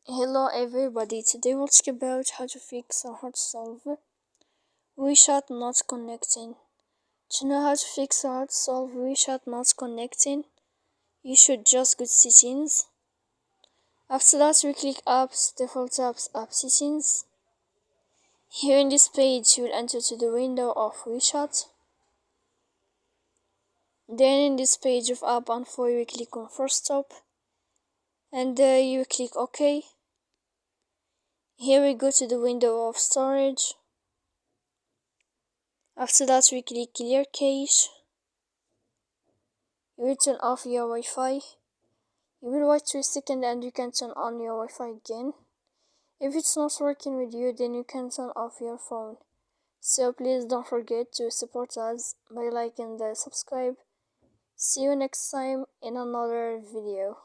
Hello everybody, today we'll talk about how to fix or how to solve Wechat not connecting. To know how to fix or how to solve Wechat not connecting, you should just go to settings. After that, we click apps, default apps, app settings. Here in this page, you will enter to the window of Wechat. Then in this page of app info, you will click on first stop. And you will click OK. Here we go to the window of storage. After that, we click clear cache. You will turn off your Wi-Fi. You will wait 3 seconds and you can turn on your Wi-Fi again. If it's not working with you, then you can turn off your phone. So please don't forget to support us by liking and subscribe. See you next time in another video.